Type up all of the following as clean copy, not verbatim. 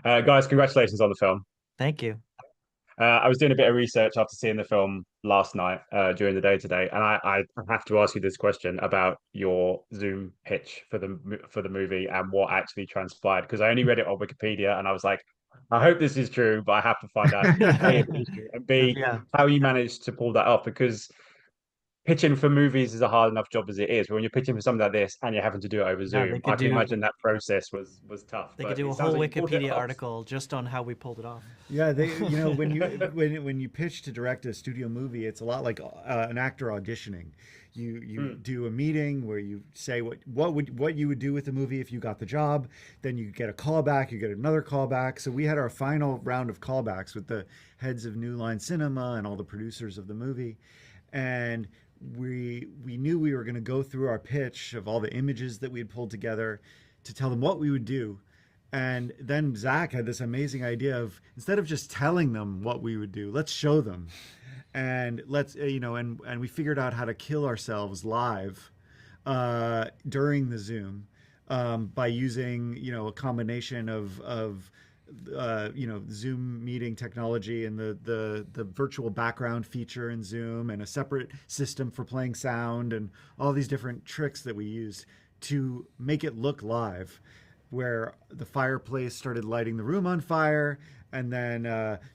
Guys, congratulations on the film. Thank you. I was doing a bit of research after seeing the film last night during the day today, and I have to ask you this question about your Zoom pitch for the movie and what actually transpired because I only read it on Wikipedia and I was like, I hope this is true, but I have to find out A, if it is true, and B, Yeah. how you managed to pull that off because pitching for movies is a hard enough job as it is. But when you're pitching for something like this and you're having to do it over Yeah, Zoom, I can imagine that process was tough. they could But do it a sounds whole like you pulled it Wikipedia off. article just on how we pulled it off. Yeah, when you pitch to direct a studio movie, it's a lot like an actor auditioning. You Hmm. do a meeting where you say what you would do with the movie if you got the job. Then you get a callback, you get another callback. So we had our final round of callbacks with the heads of New Line Cinema and all the producers of the movie, and we knew we were going to go through our pitch of all the images that we had pulled together to tell them what we would do. And then Zach had this amazing idea of instead of just telling them what we would do, let's show them. And let's, and we figured out how to kill ourselves live during the Zoom by using, a combination of Zoom meeting technology and the virtual background feature in Zoom and a separate system for playing sound and all these different tricks that we used to make it look live, where the fireplace started lighting the room on fire. And then,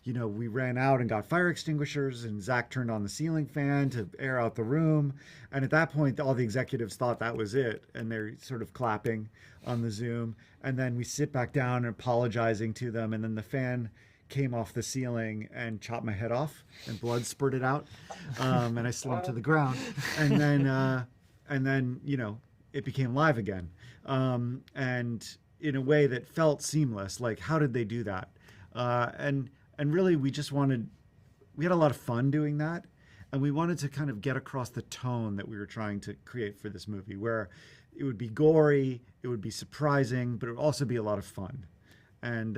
we ran out and got fire extinguishers, and Zach turned on the ceiling fan to air out the room. And at that point, all the executives thought that was it, and they're sort of clapping on the Zoom. And then we sit back down and apologizing to them, and then the fan came off the ceiling and chopped my head off, and blood spurted out, and I slumped to the ground. And then it became live again, and in a way that felt seamless. Like, how did they do that? And really, we had a lot of fun doing that, and we wanted to kind of get across the tone that we were trying to create for this movie, where it would be gory, it would be surprising, but it would also be a lot of fun. And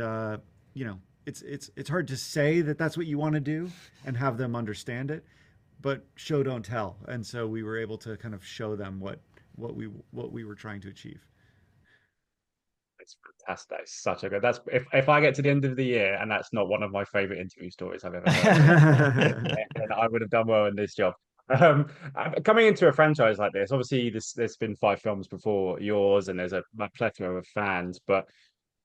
it's hard to say that that's what you want to do and have them understand it, but show don't tell. And so we were able to kind of show them what we were trying to achieve. It's fantastic. It's such a good. That's if I get to the end of the year and that's not one of my favorite interview stories I've ever heard, then I would have done well in this job. Coming into a franchise like this, obviously there's been five films before yours, and there's a plethora of fans. But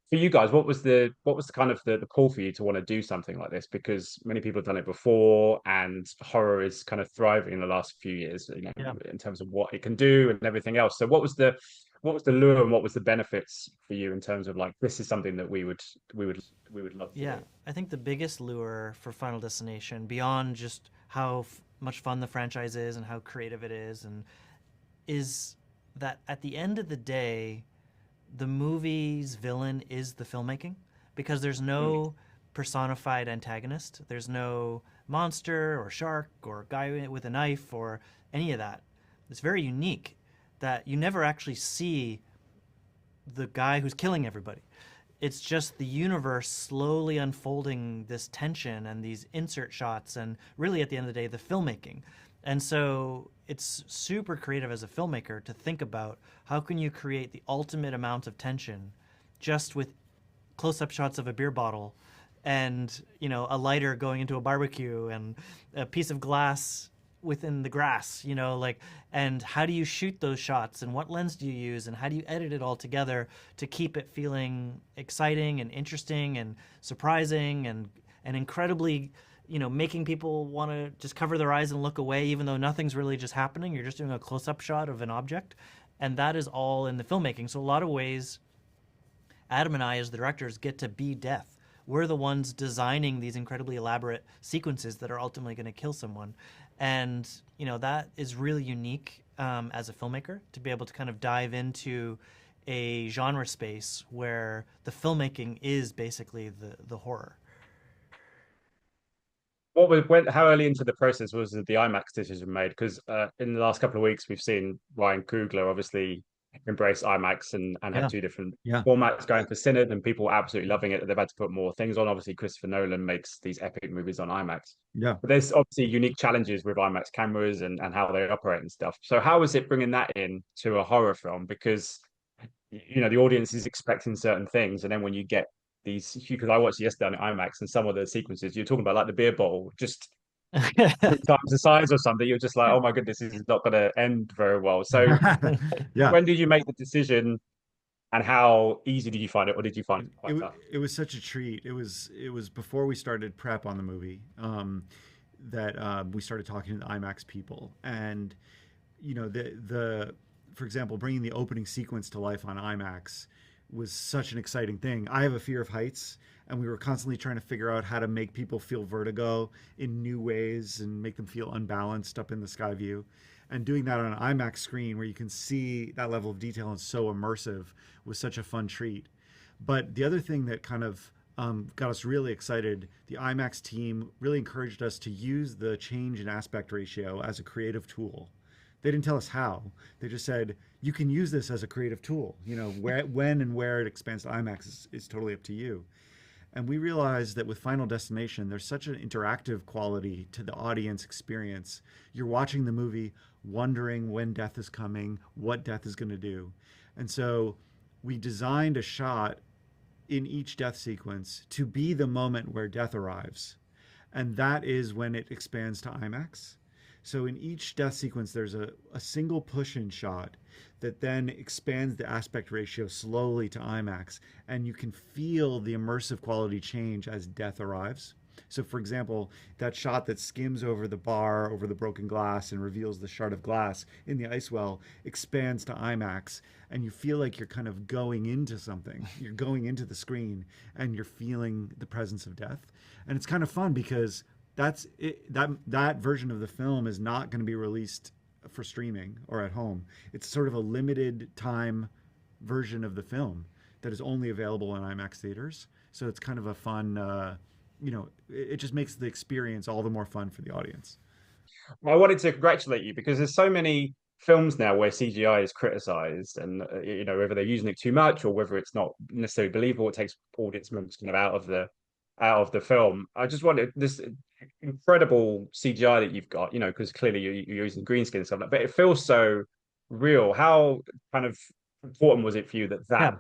for you guys, what was the kind of the call for you to want to do something like this? Because many people have done it before, and horror is kind of thriving in the last few years, Yeah. in terms of what it can do and everything else. So what was the lure and what was the benefits for you in terms of like this is something that we would we would love to Yeah, do? I think the biggest lure for Final Destination, beyond just how much fun the franchise is and how creative it is, and is that at the end of the day, the movie's villain is the filmmaking because there's Mm, no personified antagonist. There's no monster or shark or guy with a knife or any of that. It's very unique that you never actually see the guy who's killing everybody. It's just the universe slowly unfolding this tension and these insert shots, and really at the end of the day, the filmmaking. And so it's super creative as a filmmaker to think about how can you create the ultimate amount of tension just with close-up shots of a beer bottle and a lighter going into a barbecue and a piece of glass within the grass, like, and how do you shoot those shots and what lens do you use and how do you edit it all together to keep it feeling exciting and interesting and surprising and incredibly, making people want to just cover their eyes and look away even though nothing's really just happening. You're just doing a close-up shot of an object, and that is all in the filmmaking. So a lot of ways Adam and I, as the directors, get to be death. We're the ones designing these incredibly elaborate sequences that are ultimately going to kill someone. And, that is really unique as a filmmaker to be able to kind of dive into a genre space where the filmmaking is basically the horror. how early into the process was the IMAX decision made? Because in the last couple of weeks, we've seen Ryan Coogler obviously embrace IMAX and have Yeah. two different Yeah. formats going for Synod, and people are absolutely loving it. They've had to put more things on. Obviously, Christopher Nolan makes these epic movies on IMAX. Yeah. But there's obviously unique challenges with IMAX cameras and how they operate and stuff. So how is it bringing that in to a horror film? Because the audience is expecting certain things, and then when you get these, because I watched it yesterday on IMAX, and some of the sequences you're talking about, like the beer bottle, just 3 times the size or something. You're just like, oh my goodness, this is not going to end very well. So Yeah. when did you make the decision, and how easy did you find it, or did you find it quite tough? It was such a treat. It was before we started prep on the movie, that we started talking to the IMAX people, and the for example, bringing the opening sequence to life on IMAX was such an exciting thing. I have a fear of heights, and we were constantly trying to figure out how to make people feel vertigo in new ways and make them feel unbalanced up in the sky view. And doing that on an IMAX screen where you can see that level of detail and so immersive was such a fun treat. But the other thing that kind of got us really excited, the IMAX team really encouraged us to use the change in aspect ratio as a creative tool. They didn't tell us how. They just said, you can use this as a creative tool. When and where it expands to IMAX is totally up to you. And we realized that with Final Destination, there's such an interactive quality to the audience experience. You're watching the movie, wondering when death is coming, what death is going to do. And so we designed a shot in each death sequence to be the moment where death arrives. And that is when it expands to IMAX. So in each death sequence, there's a single push-in shot that then expands the aspect ratio slowly to IMAX, and you can feel the immersive quality change as death arrives. So for example, that shot that skims over the bar, over the broken glass, and reveals the shard of glass in the ice well expands to IMAX, and you feel like you're kind of going into something. You're going into the screen, and you're feeling the presence of death. And it's kind of fun because that's it, that version of the film is not going to be released for streaming or at home. It's sort of a limited time version of the film that is only available in IMAX theaters. So it's kind of a fun, it just makes the experience all the more fun for the audience. Well, I wanted to congratulate you because there's so many films now where CGI is criticized, and whether they're using it too much or whether it's not necessarily believable, it takes audience members kind of out of the film. I just wanted this incredible CGI that you've got, because clearly you're using green screen and stuff like that, but it feels so real. How kind of important was it for you that Yeah.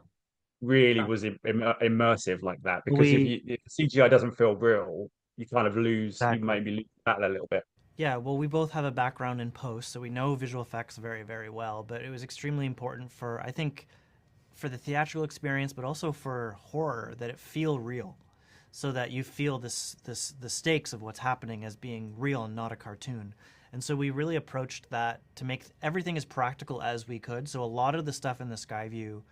really was immersive like that? Because We if CGI doesn't feel real, you kind of you exactly. maybe lose the battle a little bit. Yeah, well, we both have a background in post, so we know visual effects very, very well. But it was extremely important for, I think, for the theatrical experience, but also for horror, that it feel real, so that you feel the stakes of what's happening as being real and not a cartoon. And so we really approached that to make everything as practical as we could. So a lot of the stuff in the Skyview,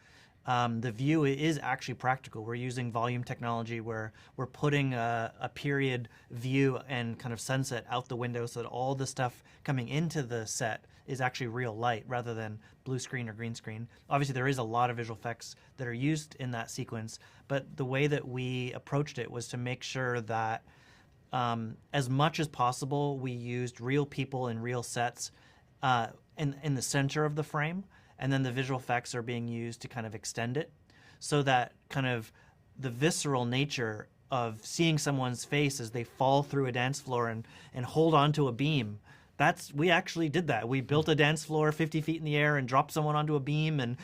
the view is actually practical. We're using volume technology where we're putting a period view and kind of sunset out the window so that all the stuff coming into the set is actually real light rather than blue screen or green screen. Obviously, there is a lot of visual effects that are used in that sequence, but the way that we approached it was to make sure that as much as possible, we used real people in real sets in the center of the frame, and then the visual effects are being used to kind of extend it, so that kind of the visceral nature of seeing someone's face as they fall through a dance floor and hold onto a beam. We actually did that. We built a dance floor 50 feet in the air and dropped someone onto a beam, and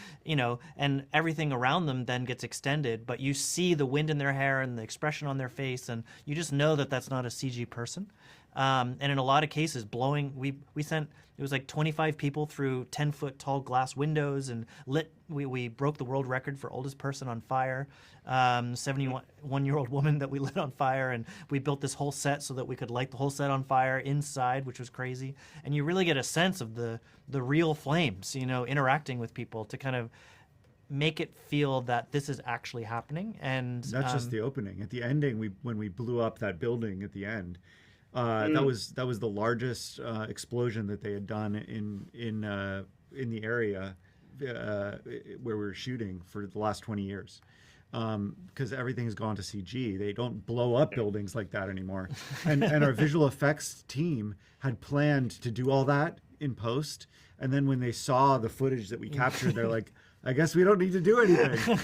and everything around them then gets extended, but you see the wind in their hair and the expression on their face, and you just know that that's not a CG person. And in a lot of cases, we sent, it was like 25 people through 10-foot tall glass windows and we broke the world record for oldest person on fire, 71-year-old woman that we lit on fire, and we built this whole set so that we could light the whole set on fire inside, which was crazy. And you really get a sense of the real flames, interacting with people to kind of make it feel that this is actually happening. And that's just the opening. At the ending, when we blew up that building at the end, Mm. that was the largest explosion that they had done in the area where we were shooting for the last 20 years. Because everything's gone to CG. They don't blow up buildings like that anymore. And our visual effects team had planned to do all that in post. And then when they saw the footage that we captured, they're like, I guess we don't need to do anything.